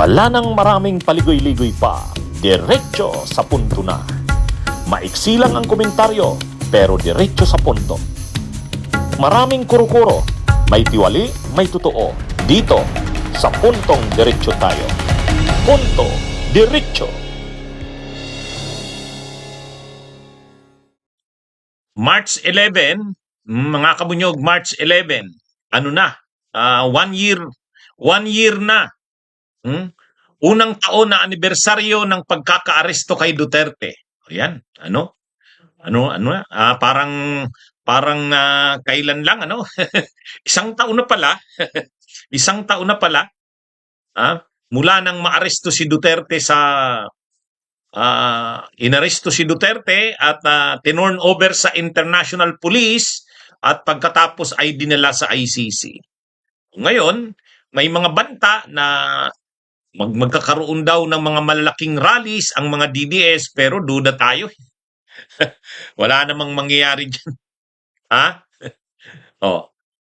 Wala nang maraming paligoy-ligoy pa, diretso sa punto na. Maiksi lang ang komentaryo, pero diretso sa punto. Maraming kuro-kuro, may tiwali, may totoo. Dito, sa puntong diretso tayo. Punto, diretso. March 11, mga kabunyog, March 11, ano na, 1 year na. Unang taon na anibersaryo ng pagkakaaresto kay Duterte. Ayan, parang kailan lang, isang taon na pala, isang taon na pala, mula nang maaresto si Duterte inaresto si Duterte at tinurn over sa International Police at pagkatapos ay dinala sa ICC. Ngayon, may mga banta na magkakaroon daw ng mga malalaking rallies ang mga DDS, pero duda tayo. Wala namang mangyayari dyan.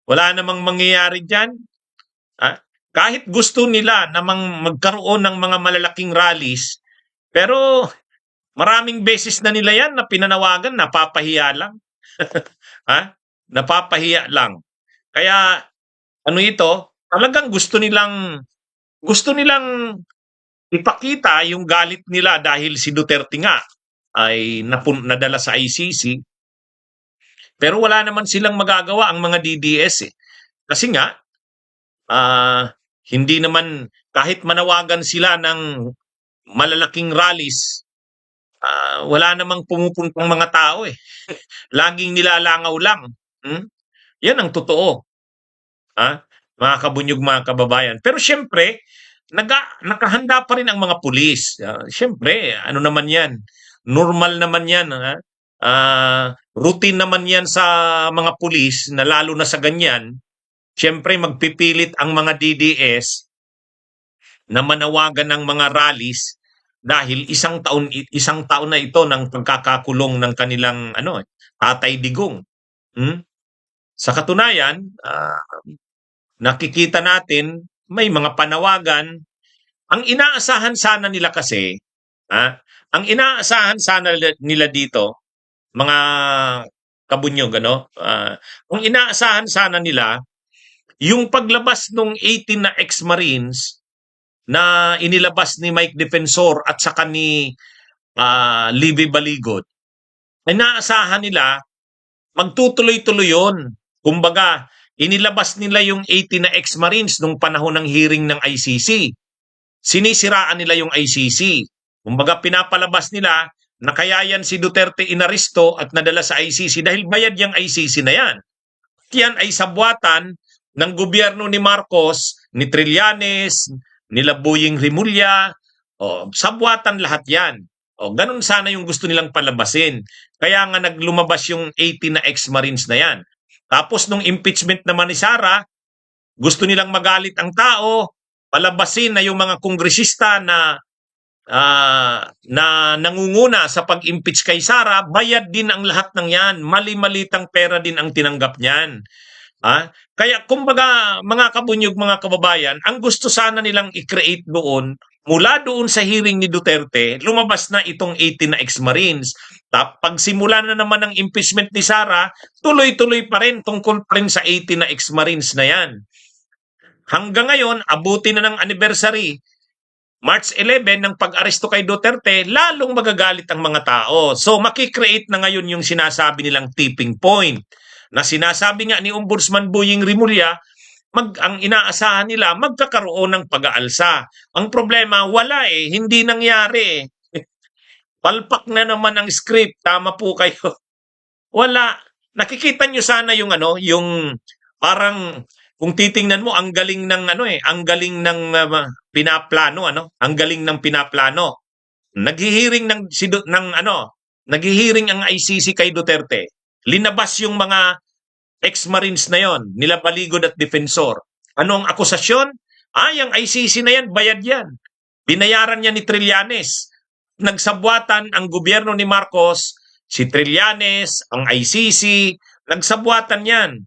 Wala namang mangyayari dyan. Kahit gusto nila namang magkaroon ng mga malalaking rallies, pero maraming beses na nila yan na pinanawagan, napapahiya lang. Napapahiya lang. Kaya talagang gusto nilang ipakita yung galit nila dahil si Duterte nga ay nadala sa ICC. Pero wala naman silang magagawa ang mga DDS . Kasi nga, hindi naman, kahit manawagan sila ng malalaking rallies, wala namang pumupuntang mga tao . Laging nilalangaw lang. Yan ang totoo. Mga kabunyog, mga kababayan. Pero syempre, nakahanda pa rin ang mga pulis. Syempre, ano naman yan? Normal naman yan. Routine naman yan sa mga pulis na lalo na sa ganyan. Syempre, magpipilit ang mga DDS na manawagan ng mga rallies dahil isang taon na ito ng pagkakakulong ng kanilang Tatay Digong. Sa katunayan, nakikita natin may mga panawagan. Ang inaasahan sana nila kasi, ang inaasahan sana nila dito, mga kabunyog, ang inaasahan sana nila, yung paglabas ng 18 na ex-Marines na inilabas ni Mike Defensor at saka ni Libby Baligot, ay inaasahan nila magtutuloy-tuloy yun. Kumbaga, inilabas nila yung 18 na ex-Marines nung panahon ng hearing ng ICC. Sinisiraan nila yung ICC. Kumbaga, pinapalabas nila na kaya yan si Duterte inaresto at nadala sa ICC dahil bayad yung ICC na yan. Yan ay sabwatan ng gobyerno ni Marcos, ni Trillanes, nila Boying Rimulya, sabwatan lahat yan. Ganun sana yung gusto nilang palabasin. Kaya nga naglumabas yung 18 na ex-Marines na yan. Tapos nung impeachment naman ni Sara, gusto nilang magalit ang tao, palabasin na yung mga kongresista na nangunguna sa pag-impeach kay Sara, bayad din ang lahat ng yan. Mali-malitang pera din ang tinanggap niyan. Kaya kumbaga, mga kabunyog, mga kababayan, ang gusto sana nilang i-create doon, mula doon sa hearing ni Duterte, lumabas na itong 18 na ex-Marines. Pagsimula na naman ng impeachment ni Sara, tuloy-tuloy pa rin tungkol pa rin sa 18 na ex-Marines na yan. Hanggang ngayon, abuti na ng anniversary, March 11 ng pag-aresto kay Duterte, lalong magagalit ang mga tao. So makikreate na ngayon yung sinasabi nilang tipping point. Na sinasabi nga ni Ombudsman Boying Rimulya, ang inaasahan nila, magkakaroon ng pag-aalsa. Ang problema, wala hindi nangyari . Palpak na naman ang script, tama po kayo. Wala. Nakikita nyo sana yung yung parang kung titingnan mo ang galing ng ang galing ng pinaplano ang galing ng pinaplano. Naghihiring naghihiring ang ICC kay Duterte. Linabas yung mga ex-Marines na yon, nila Baligod at Defensor. Anong akusasyon? Yung ICC na yan, bayad yan. Binayaran niya ni Trillanes. Nagsabwatan ang gobyerno ni Marcos, si Trillanes, ang ICC, nagsabwatan yan.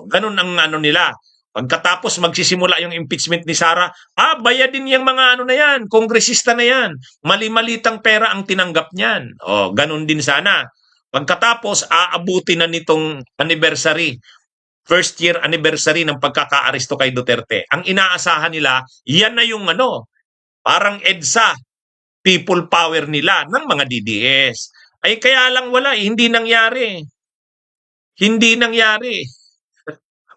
Ganun ang nila. Pagkatapos magsisimula yung impeachment ni Sara, bayadin yung mga ano na yan, kongresista na yan. Mali-malitang pera ang tinanggap niyan. O, ganun din sana. Pagkatapos, aabuti na nitong anniversary, first year anniversary ng pagkaka-aresto kay Duterte. Ang inaasahan nila, yan na yung ano, parang EDSA, people power nila ng mga DDS. Ay kaya lang wala, hindi nangyari. Hindi nangyari.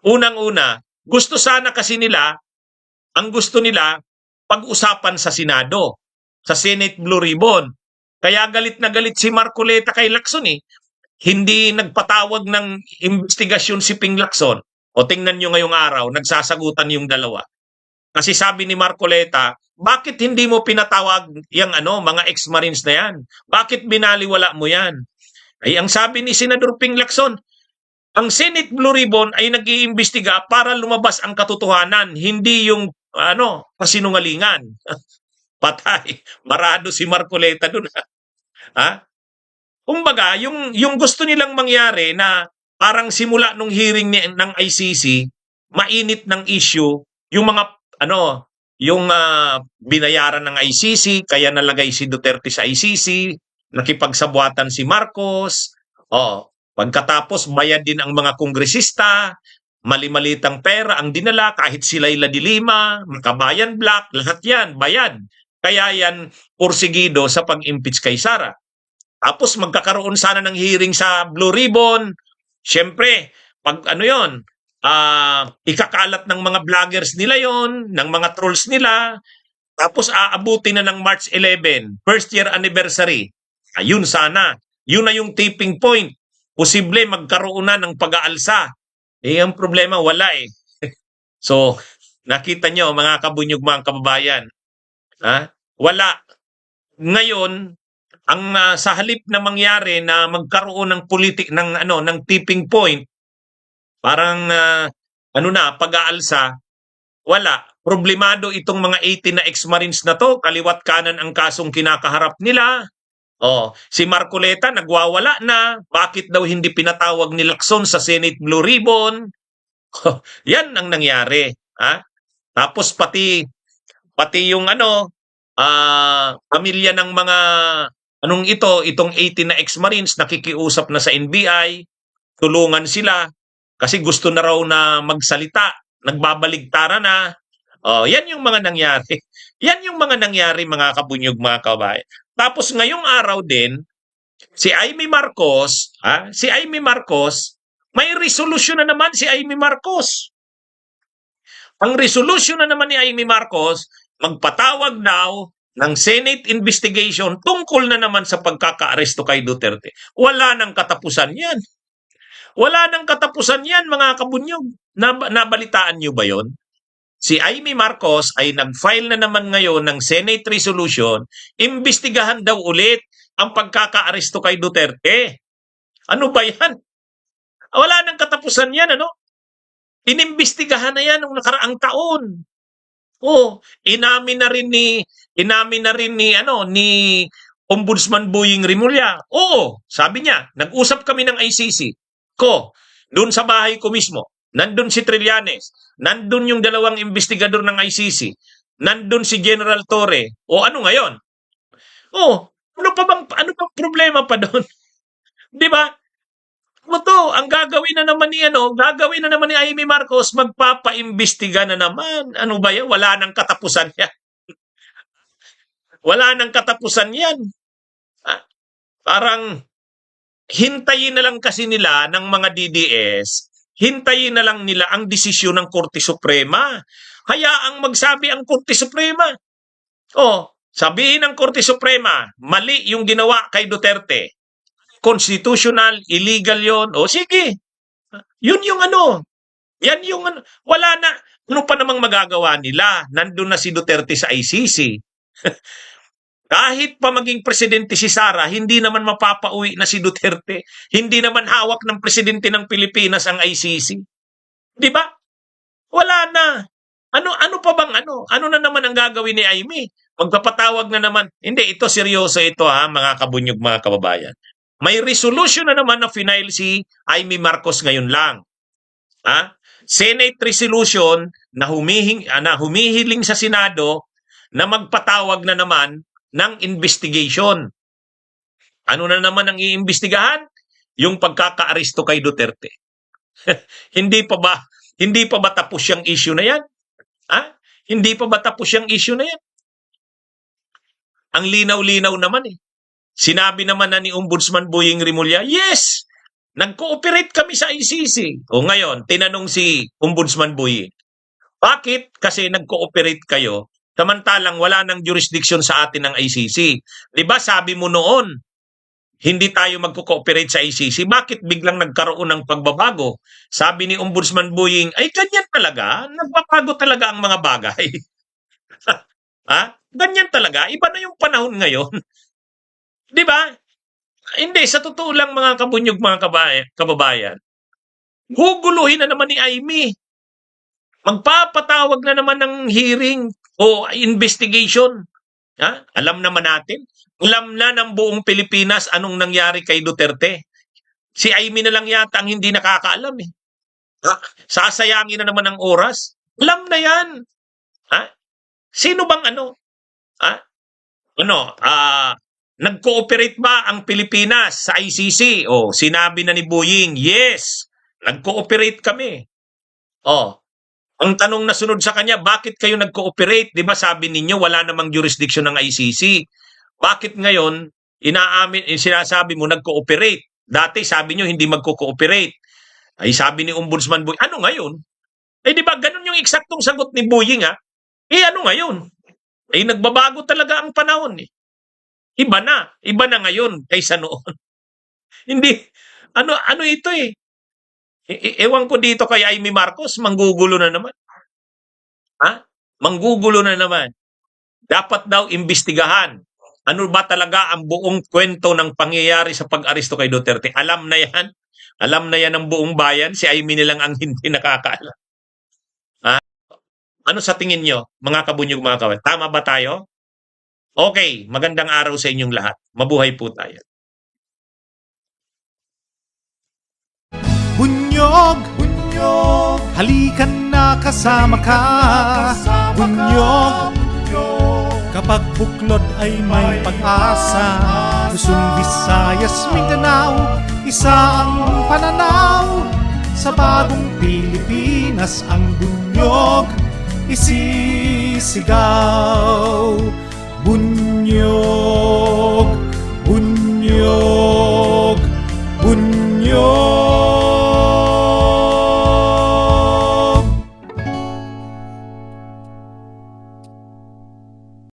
Unang-una, gusto sana kasi nila, ang gusto nila, pag-usapan sa Senado, sa Senate Blue Ribbon. Kaya galit na galit si Marcoleta kay Lacson eh. Hindi nagpatawag ng investigasyon si Ping Lacson. O tingnan nyo ngayong araw, nagsasagutan yung dalawa. Kasi sabi ni Marcoleta, bakit hindi mo pinatawag yung mga ex-marines na yan? Bakit binaliwala mo yan? Ay ang sabi ni Senador Ping Lacson, ang Senate Blue Ribbon ay nag-iimbestiga para lumabas ang katotohanan, hindi yung kasinungalingan. Patay. Marado si Marcoleta dun. Ha? Kumbaga, yung gusto nilang mangyari na parang simula nung hearing ng ICC, mainit ng issue, yung mga binayaran ng ICC, kaya nalagay si Duterte sa ICC, nakipagsabuatan si Marcos, pagkatapos bayad din ang mga kongresista, mali-malitang pera ang dinala kahit sila'y Ladilima, Makabayan Black, lahat yan, bayad. Kaya yan porsigido sa pag-impeach kay Sara. Tapos magkakaroon sana ng hearing sa Blue Ribbon. Siyempre, pag ikakalat ng mga vloggers nila yon, ng mga trolls nila. Tapos aabuti na ng March 11, first year anniversary. Ayun sana. Yun na yung tipping point. Posible magkaroon na ng pag-aalsa. Ang problema, wala eh. So, nakita nyo mga kabunyog, mga kababayan. Wala. Ngayon, ang sa halip na mangyari na magkaroon ng ng tipping point, parang pag-aalsa, wala. Problemado itong mga 18 na ex-marines na to, kaliwat kanan ang kasong kinakaharap nila. Si Marcoleta nagwawala na. Bakit daw hindi pinatawag ni Lacson sa Senate Blue Ribbon? Yan ang nangyari. Tapos pati yung pamilya ng mga itong 18 na ex-marines nakikiusap na sa NBI, tulungan sila kasi gusto na raw na magsalita, nagbabaligtara na. Yan yung mga nangyari. Yan yung mga nangyari, mga kabunyog, mga kabayan. Tapos ngayong araw din, si Amy Marcos, may resolution na naman si Amy Marcos. Ang resolution na naman ni Amy Marcos, magpatawag daw ng Senate investigation tungkol na naman sa pagkaka-aresto kay Duterte. Wala nang katapusan yan. Wala nang katapusan yan, mga kabunyog. Nabalitaan nyo ba yon? Si Amy Marcos ay nag-file na naman ngayon ng Senate resolution, imbestigahan daw ulit ang pagkaka-aresto kay Duterte. Ano ba yan? Wala nang katapusan yan, Inimbestigahan na yan noong nakaraang taon. Inamin na rin ni Ombudsman Boying Rimulya. Sabi niya, nag-usap kami ng ICC doon sa bahay ko mismo. Nandun si Trillanes, nandun yung dalawang investigador ng ICC, nandun si General Torre. Ano ngayon? Ano bang problema pa doon? 'Di ba? Ang gagawin na naman ni Amy Marcos, magpapaimbestiga na naman. Ano ba 'yan? Wala nang katapusan 'yan. Wala nang katapusan 'yan. Parang hintayin na lang kasi nila ng mga DDS, hintayin na lang nila ang desisyon ng Korte Suprema. Hayaang magsabi ang Korte Suprema. Sabihin ng Korte Suprema, mali yung ginawa kay Duterte. Constitutional, illegal yon. Sige. Yun yung Yan yung wala na. Ano pa namang magagawa nila? Nandun na si Duterte sa ICC. Kahit pa maging presidente si Sara, hindi naman mapapauwi na si Duterte. Hindi naman hawak ng presidente ng Pilipinas ang ICC. Di ba? Wala na. Ano pa bang Ano na naman ang gagawin ni Amy? Magpapatawag na naman. Hindi, ito seryoso ito mga kabunyog, mga kababayan. May resolution na naman na final si Amy Marcos ngayon lang. Senate resolution na humihiling sa Senado na magpatawag na naman ng investigation. Ano na naman ang iimbestigahan? Yung pagkakaaresto kay Duterte. Hindi pa ba tapos yung issue na yan? Ha? Hindi pa ba tapos yung issue na yan? Ang linaw-linaw naman eh. Sinabi naman na ni Ombudsman Boying Rimulya, yes, nag-cooperate kami sa ICC. O ngayon, tinanong si Ombudsman Boying, bakit kasi nag-cooperate kayo samantalang wala nang jurisdiction sa atin ng ICC? Di ba sabi mo noon, hindi tayo magko-cooperate sa ICC. Bakit biglang nagkaroon ng pagbabago? Sabi ni Ombudsman Boying, ay ganyan talaga, nagbabago talaga ang mga bagay. Ha? Ganyan talaga, iba na yung panahon ngayon. Di ba? Hindi, sa totoo lang mga kabunyog, mga kababayan, guguluhin na naman ni Amy. Magpapatawag na naman ng hearing o investigation. Ha? Alam naman natin. Alam na ng buong Pilipinas anong nangyari kay Duterte. Si Amy na lang yata ang hindi nakakaalam eh. Ha? Sasayangin na naman ang oras. Alam na yan. Ha? Sino bang ano? Ha? Nag-cooperate ba ang Pilipinas sa ICC? O, sinabi na ni Boying, yes, nag-cooperate kami. O, ang tanong na sunod sa kanya, bakit kayo nag-cooperate? Di ba sabi ninyo, wala namang jurisdiction ng ICC. Bakit ngayon, sinasabi mo, nag-cooperate? Dati sabi nyo, hindi magko-cooperate. Ay sabi ni Ombudsman Boying, ano ngayon? Eh di ba, ganun yung eksaktong sagot ni Boying ha? Eh ano ngayon? Eh nagbabago talaga ang panahon eh. Iba na ngayon kaysa noon. Hindi, ano ito eh. Ewan ko dito kay Amy Marcos, manggugulo na naman. Ha? Manggugulo na naman. Dapat daw imbestigahan. Ano ba talaga ang buong kwento ng pangyayari sa pag-aresto kay Duterte? Alam na yan. Alam na yan ng buong bayan. Si Amy nilang ang hindi nakakaalam. Ha? Ano sa tingin nyo, mga kabunyog, mga kawan? Tama ba tayo? Okay, magandang araw sa inyong lahat. Mabuhay po tayo. Bunyog, bunyog, halikan na kasama ka. Bunyog, kapag buklod ay may pag-asa. Luzon, Visayas, Mindanao, isa ang pananaw. Sa bagong Pilipinas ang bunyog isisigaw. Bunyog.